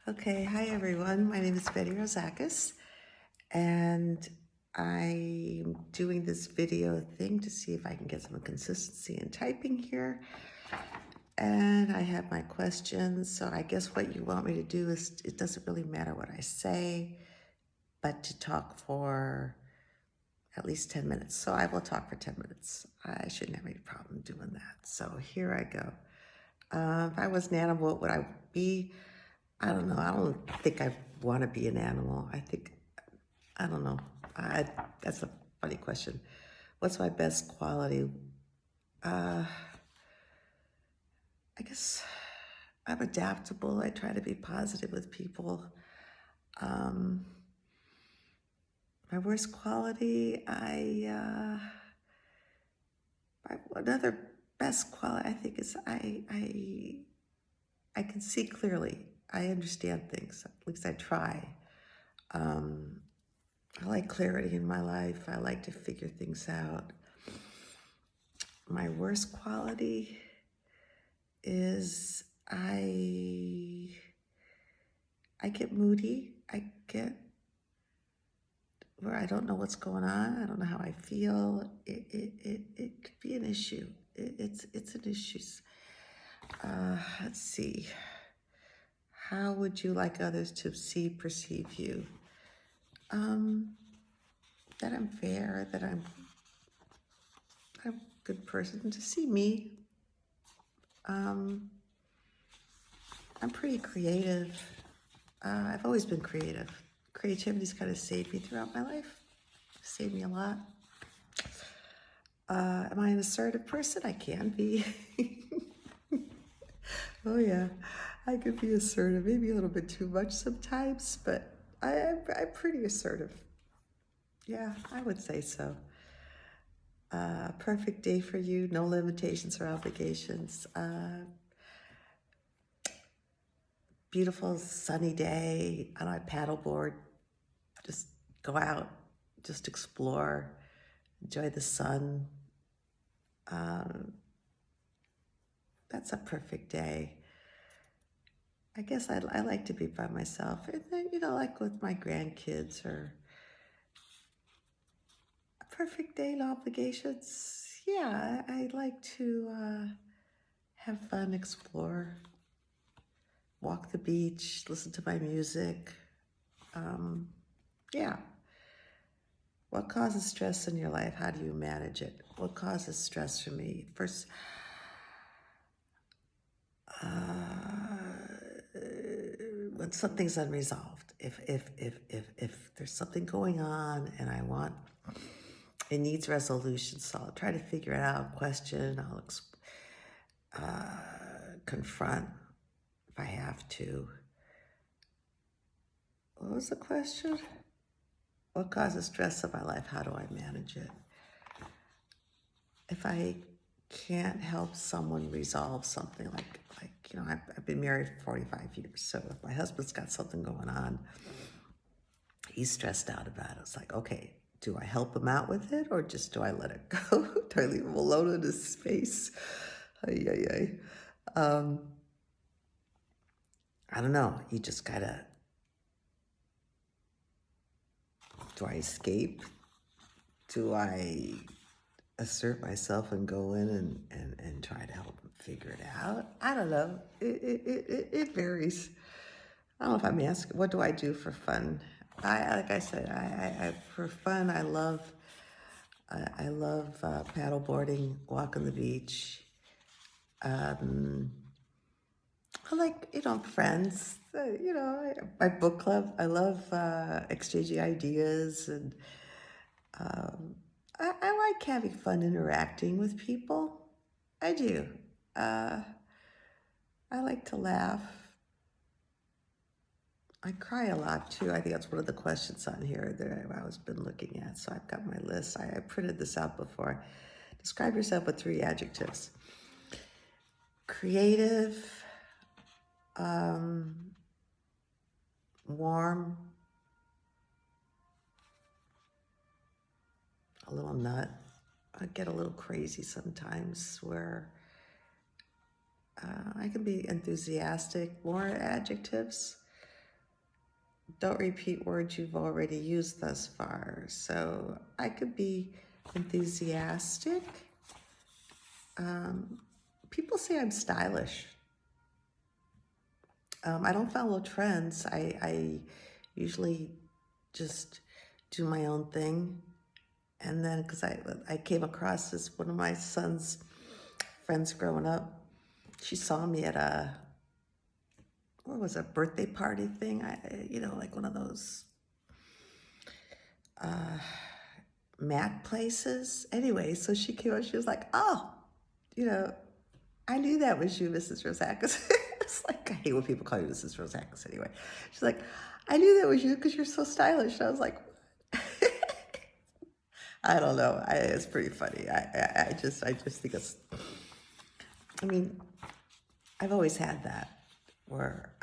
Okay, hi everyone. My name is Betty Rozakis, and I'm doing this video thing to see if I can get some consistency in typing here. And I have my questions, so I guess what you want me to do is, it doesn't really matter what I say, but to talk for at least 10 minutes. So I will talk for 10 minutes. I shouldn't have any problem doing that. So here I go. If I was an animal, what would I be? I don't know. I don't think I want to be an animal. I don't know. That's a funny question. What's my best quality? Uh, I guess I'm adaptable. I try to be positive with people. Um, my worst quality, another best quality, I think, is I can see clearly. I understand things. At least I try. Um, I like clarity in my life. I like to figure things out. My worst quality is I get moody. I get where I don't know what's going on. I don't know how I feel. It could be an issue. It's an issue. Let's see. How would you like others to perceive you? That I'm fair, that I'm a good person. To see me. I'm pretty creative. I've always been creative. Creativity's kind of saved me throughout my life. Saved me a lot. Am I an assertive person? I can be. Oh yeah, I could be assertive. Maybe a little bit too much sometimes, but I'm pretty assertive. Yeah, I would say so. Perfect day for you. No limitations or obligations. Beautiful sunny day on my paddleboard. Just go out, just explore, enjoy the sun. That's a perfect day. I guess I like to be by myself. And then, like with my grandkids, or a perfect day, no obligations. Yeah, I like to have fun, explore, walk the beach, listen to my music. Yeah. What causes stress in your life? How do you manage it? What causes stress for me? First, when something's unresolved, if there's something going on and it needs resolution, so I'll try to figure it out, question, I'll confront if I have to. What was the question? What causes stress in my life? How do I manage it? If I can't help someone resolve something, I've been married for 45 years, so if my husband's got something going on, he's stressed out about it. It's like, okay, do I help him out with it, or just do I let it go? Do I leave him alone in his space? Ay, ay, ay. I don't know. You just gotta, do I escape? Do I assert myself and go in and try to help him figure it out? I don't know. It varies. I don't know if I'm asking, what do I do for fun? Like I said, for fun, I love paddle boarding, walk on the beach. I like, friends. My book club. I love exchanging ideas, and I like having fun interacting with people. I do. Uh, I like to laugh. I cry a lot too. I think that's one of the questions on here that I was been looking at. So I've got my list. I printed this out before. Describe yourself with 3 adjectives. Creative, warm, a little nut. I get a little crazy sometimes, where I can be enthusiastic. More adjectives. don't repeat words you've already used thus far. So I could be enthusiastic. People say I'm stylish. I don't follow trends. I usually just do my own thing. And then, because I came across this, one of my son's friends growing up, she saw me at what was it, a birthday party thing? Like one of those mat places. Anyway, so she came up, she was like, oh, I knew that was you, Mrs. Rosakis. It's like, I hate when people call you Mrs. Rosakis anyway. She's like, I knew that was you because you're so stylish. I was like, I don't know. It's pretty funny. I just think it's, I mean, I've always had that where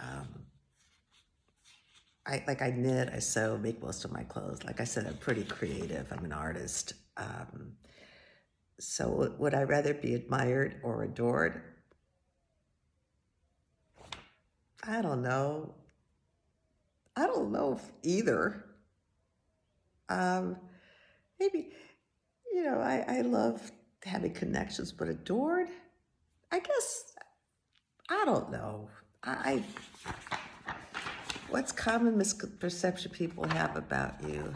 I knit, I sew, make most of my clothes. Like I said, I'm pretty creative. I'm an artist. So would I rather be admired or adored? I don't know. I don't know if either. Maybe, I love having connections, but adored? I guess, I don't know. What's common misperception people have about you?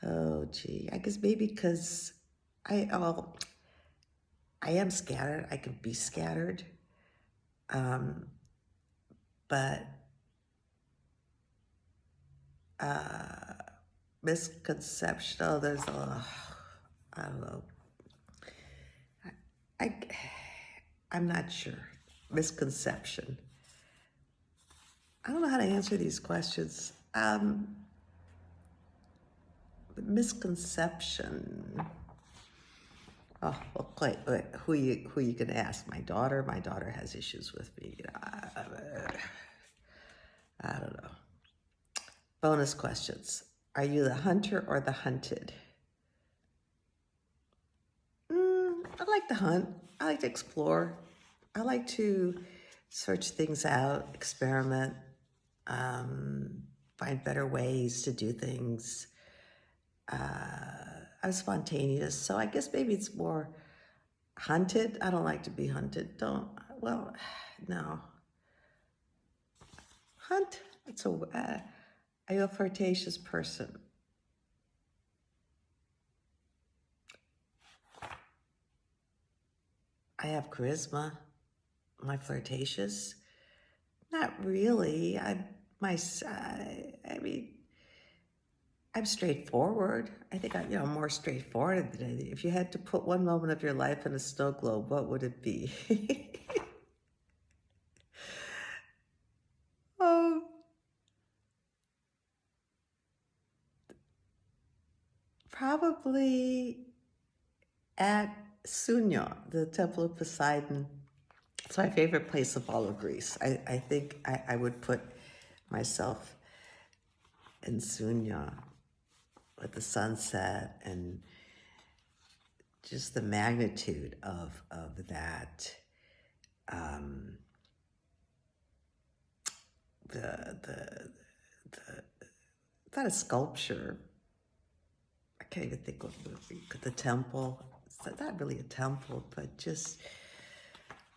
Oh, gee. I guess maybe because I am scattered. I can be scattered. But misconception, I don't know. I'm not sure. Misconception. I don't know how to answer these questions. Misconception. Oh, well, wait, who you gonna ask? My daughter. My daughter has issues with me. I don't know. Bonus questions. Are you the hunter or the hunted? I like to hunt. I like to explore. I like to search things out, experiment, find better ways to do things. I'm spontaneous, so I guess maybe it's more hunted. I don't like to be hunted. No. Hunt, are you a flirtatious person? I have charisma. Am I flirtatious? Not really. I'm straightforward. I think I'm more straightforward than anything. If you had to put one moment of your life in a snow globe, what would it be? Probably at Sunya, the Temple of Poseidon. It's my favorite place of all of Greece. I think I would put myself in Sunya with the sunset and just the magnitude of that. It's not a sculpture. I can't even think of the temple. It's not really a temple, but just,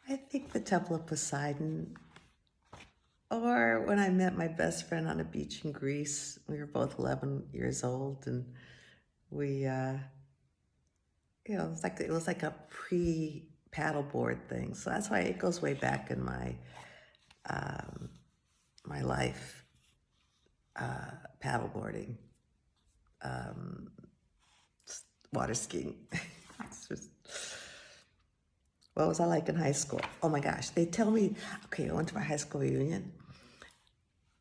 I think the Temple of Poseidon. Or when I met my best friend on a beach in Greece, we were both 11 years old, and we, it was like a pre-paddleboard thing. So that's why it goes way back in my my life, paddleboarding, water skiing. What was I like in high school? Oh my gosh, they tell me, okay, I went to my high school reunion,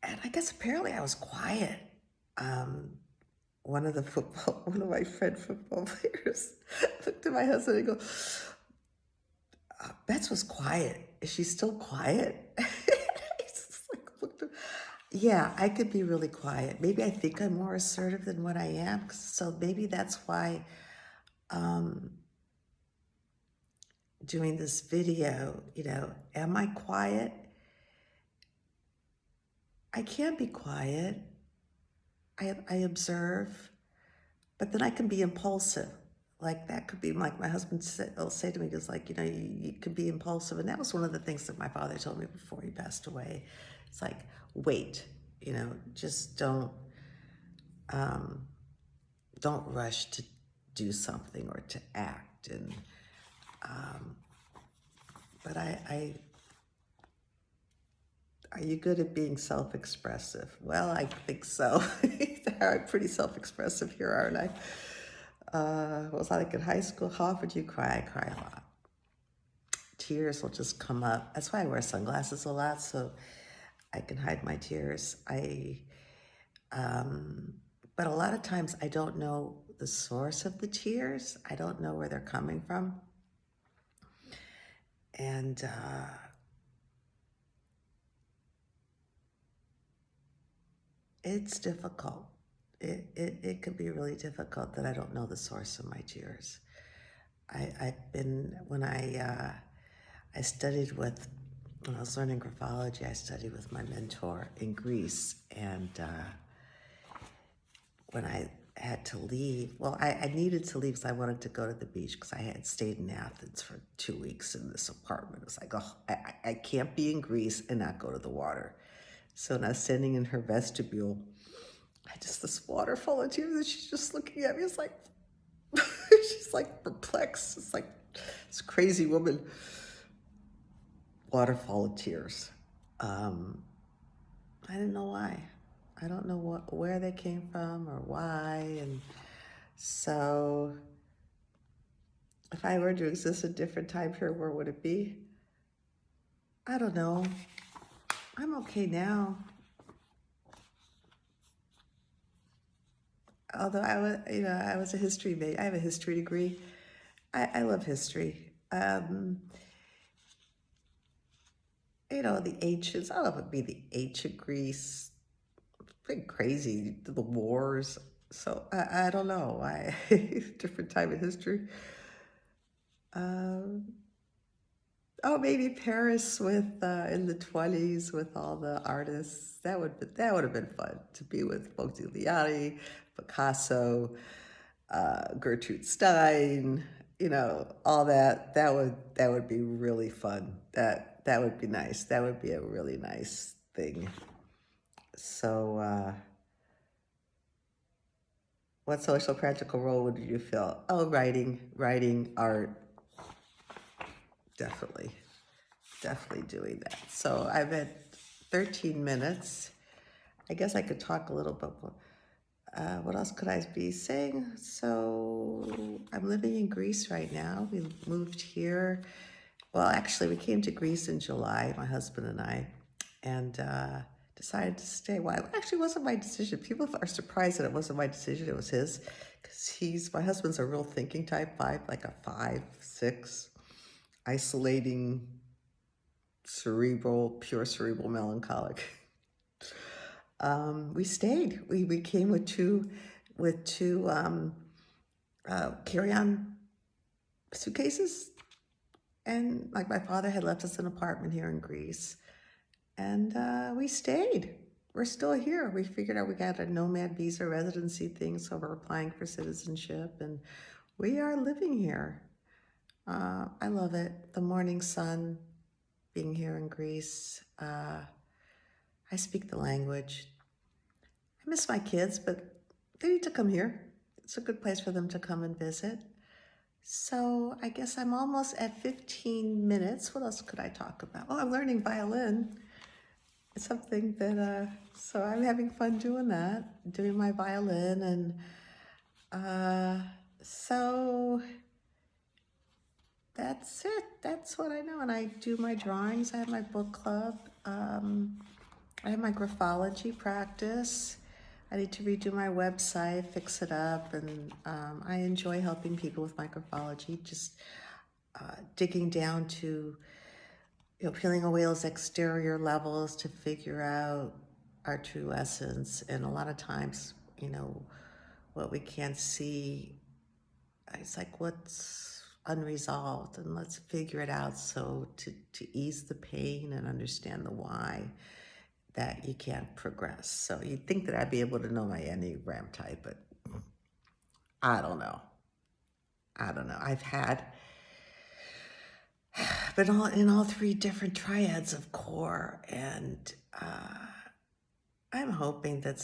and I guess apparently I was quiet. One of my friend football players looked at my husband and go, Bets was quiet. Is she still quiet? Yeah, I could be really quiet. Maybe I think I'm more assertive than what I am. So maybe that's why doing this video, am I quiet? I can be quiet. I observe, but then I can be impulsive. Like that could be like my husband will say to me, "Just like you could be impulsive," and that was one of the things that my father told me before he passed away. It's like wait, just um, don't rush to do something or to act. And um, but are you good at being self-expressive? Well, I think so. I'm pretty self-expressive here, aren't I? What was I like in high school? How often do you cry? I cry a lot. Tears will just come up. That's why I wear sunglasses a lot, so I can hide my tears. Um, but a lot of times I don't know the source of the tears. I don't know where they're coming from. And it's difficult. It can be really difficult that I don't know the source of my tears. I've been, I studied with, when I was learning graphology, I studied with my mentor in Greece. And when I had to leave, well, I needed to leave because I wanted to go to the beach because I had stayed in Athens for 2 weeks in this apartment. It was like, oh, I can't be in Greece and not go to the water. So when I was standing in her vestibule, I just, this waterfall of tears, and she's just looking at me. It's like, she's like perplexed. It's like this crazy woman. Waterfall of tears. I didn't know why. I don't know where they came from or why. And so if I were to exist a different time here, where would it be? I don't know. I'm okay now. Although I was a history major. I have a history degree. I love history. The ancients. I love it. Be the ancient Greece. Pretty crazy. The wars. So I don't know. Different time in history. Um, oh, maybe Paris with in the 20s with all the artists. That would have been fun to be with Modigliani, Picasso, Gertrude Stein. All that. That would be really fun. That would be nice. That would be a really nice thing. So, what social practical role would you feel? Oh, writing, art, definitely. Definitely doing that. So I've had 13 minutes. I guess I could talk a little bit more. What else could I be saying? So I'm living in Greece right now. We moved here. Well, actually, we came to Greece in July, my husband and I, and decided to stay. Well, it actually wasn't my decision. People are surprised that it wasn't my decision. It was his, because my husband's a real thinking type, like a 5, 6, isolating, pure cerebral melancholic. We stayed. We came with two carry-on suitcases, and like my father had left us an apartment here in Greece, and we stayed. We're still here. We figured out we got a nomad visa residency thing, so we're applying for citizenship, and we are living here. I love it. The morning sun, being here in Greece. I speak the language. I miss my kids, but they need to come here. It's a good place for them to come and visit. So I guess I'm almost at 15 minutes. What else could I talk about? Oh, I'm learning violin. It's something that, so I'm having fun doing that, doing my violin. And so that's it. That's what I know. And I do my drawings. I have my book club. I have my graphology practice. I need to redo my website, fix it up, and I enjoy helping people with my graphology, just digging down to, peeling away those exterior levels to figure out our true essence. And a lot of times, what we can't see, it's like what's unresolved, and let's figure it out. So to ease the pain and understand the why, that you can't progress. So you'd think that I'd be able to know my Enneagram type, but I don't know. I don't know. I've been in all three different triads of core, and I'm hoping that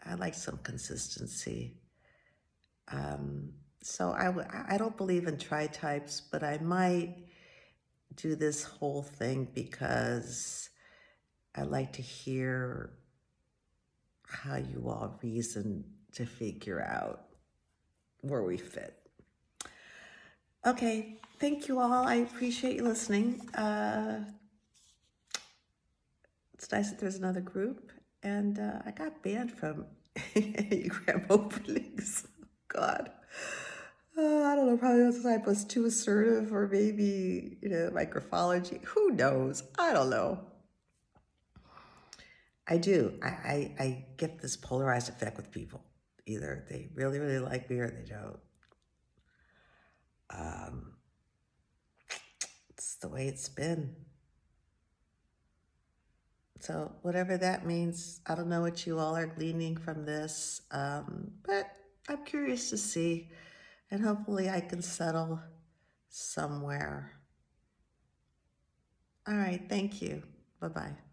I like some consistency. So I don't believe in tri-types, but I might do this whole thing because I like to hear how you all reason to figure out where we fit. Okay, thank you all. I appreciate you listening. It's nice that there's another group, and I got banned from Enneagram openings. God. I don't know, probably because I was too assertive, or maybe, my graphology. Who knows? I don't know. I do. I get this polarized effect with people. Either they really, really like me or they don't. It's the way it's been. So whatever that means, I don't know what you all are gleaning from this, but I'm curious to see, and hopefully I can settle somewhere. All right, thank you. Bye-bye.